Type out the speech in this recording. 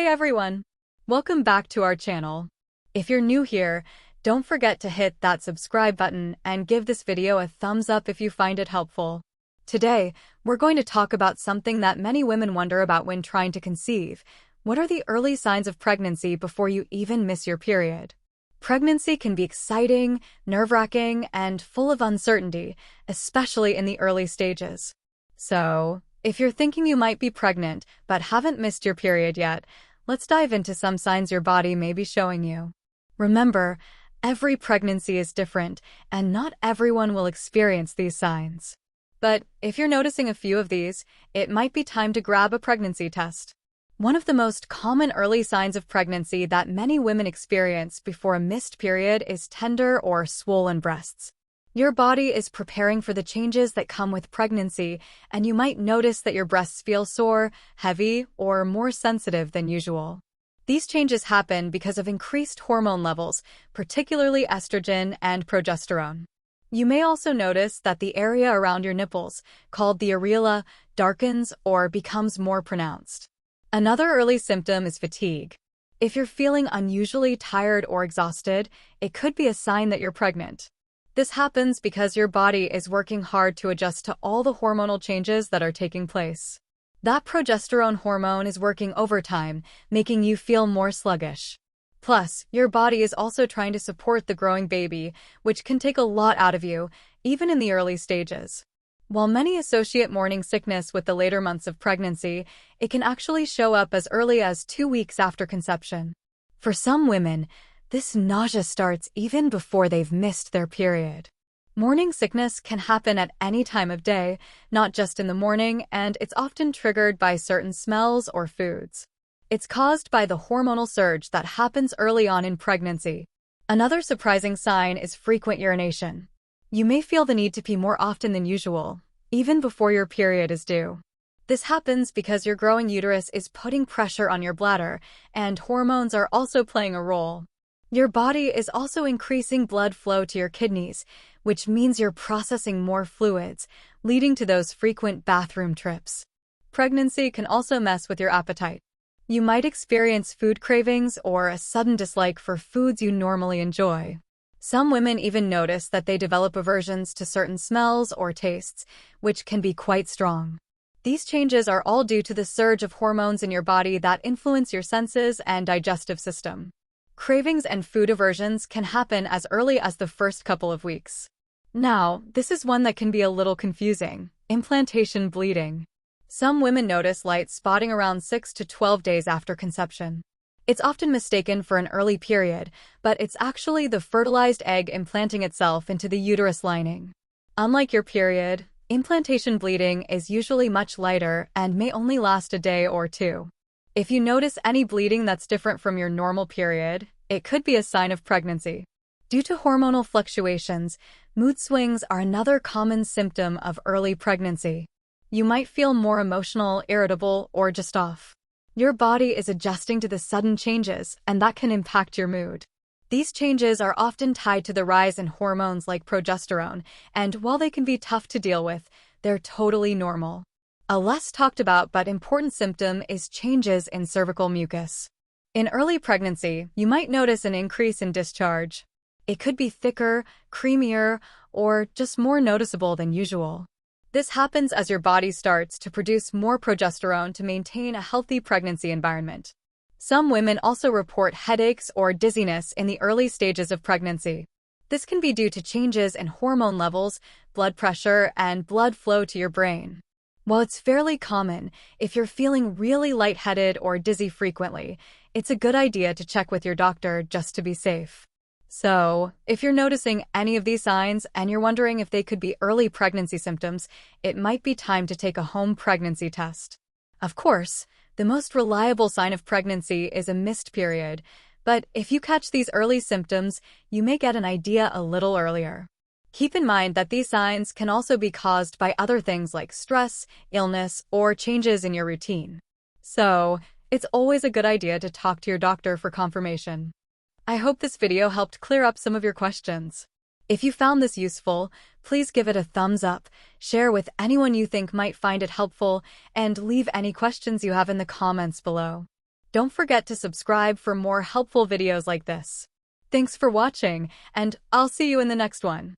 Hey everyone! Welcome back to our channel. If you're new here, don't forget to hit that subscribe button and give this video a thumbs up if you find it helpful. Today, we're going to talk about something that many women wonder about when trying to conceive. What are the early signs of pregnancy before you even miss your period? Pregnancy can be exciting, nerve-wracking, and full of uncertainty, especially in the early stages. So, if you're thinking you might be pregnant but haven't missed your period yet, let's dive into some signs your body may be showing you. Remember, every pregnancy is different, and not everyone will experience these signs. But if you're noticing a few of these, it might be time to grab a pregnancy test. One of the most common early signs of pregnancy that many women experience before a missed period is tender or swollen breasts. Your body is preparing for the changes that come with pregnancy, and you might notice that your breasts feel sore, heavy, or more sensitive than usual. These changes happen because of increased hormone levels, particularly estrogen and progesterone. You may also notice that the area around your nipples, called the areola, darkens or becomes more pronounced. Another early symptom is fatigue. If you're feeling unusually tired or exhausted, it could be a sign that you're pregnant. This happens because your body is working hard to adjust to all the hormonal changes that are taking place. That progesterone hormone is working overtime, making you feel more sluggish. Plus, your body is also trying to support the growing baby, which can take a lot out of you, even in the early stages. While many associate morning sickness with the later months of pregnancy, it can actually show up as early as 2 weeks after conception. For some women, this nausea starts even before they've missed their period. Morning sickness can happen at any time of day, not just in the morning, and it's often triggered by certain smells or foods. It's caused by the hormonal surge that happens early on in pregnancy. Another surprising sign is frequent urination. You may feel the need to pee more often than usual, even before your period is due. This happens because your growing uterus is putting pressure on your bladder, and hormones are also playing a role. Your body is also increasing blood flow to your kidneys, which means you're processing more fluids, leading to those frequent bathroom trips. Pregnancy can also mess with your appetite. You might experience food cravings or a sudden dislike for foods you normally enjoy. Some women even notice that they develop aversions to certain smells or tastes, which can be quite strong. These changes are all due to the surge of hormones in your body that influence your senses and digestive system. Cravings and food aversions can happen as early as the first couple of weeks. Now, this is one that can be a little confusing: implantation bleeding. Some women notice light spotting around 6 to 12 days after conception. It's often mistaken for an early period, but it's actually the fertilized egg implanting itself into the uterus lining. Unlike your period, implantation bleeding is usually much lighter and may only last a day or two. If you notice any bleeding that's different from your normal period, it could be a sign of pregnancy. Due to hormonal fluctuations, mood swings are another common symptom of early pregnancy. You might feel more emotional, irritable, or just off. Your body is adjusting to the sudden changes, and that can impact your mood. These changes are often tied to the rise in hormones like progesterone, and while they can be tough to deal with, they're totally normal. A less talked about but important symptom is changes in cervical mucus. In early pregnancy, you might notice an increase in discharge. It could be thicker, creamier, or just more noticeable than usual. This happens as your body starts to produce more progesterone to maintain a healthy pregnancy environment. Some women also report headaches or dizziness in the early stages of pregnancy. This can be due to changes in hormone levels, blood pressure, and blood flow to your brain. While it's fairly common, if you're feeling really lightheaded or dizzy frequently, it's a good idea to check with your doctor just to be safe. So, if you're noticing any of these signs and you're wondering if they could be early pregnancy symptoms, it might be time to take a home pregnancy test. Of course, the most reliable sign of pregnancy is a missed period, but if you catch these early symptoms, you may get an idea a little earlier. Keep in mind that these signs can also be caused by other things like stress, illness, or changes in your routine. So, it's always a good idea to talk to your doctor for confirmation. I hope this video helped clear up some of your questions. If you found this useful, please give it a thumbs up, share with anyone you think might find it helpful, and leave any questions you have in the comments below. Don't forget to subscribe for more helpful videos like this. Thanks for watching, and I'll see you in the next one.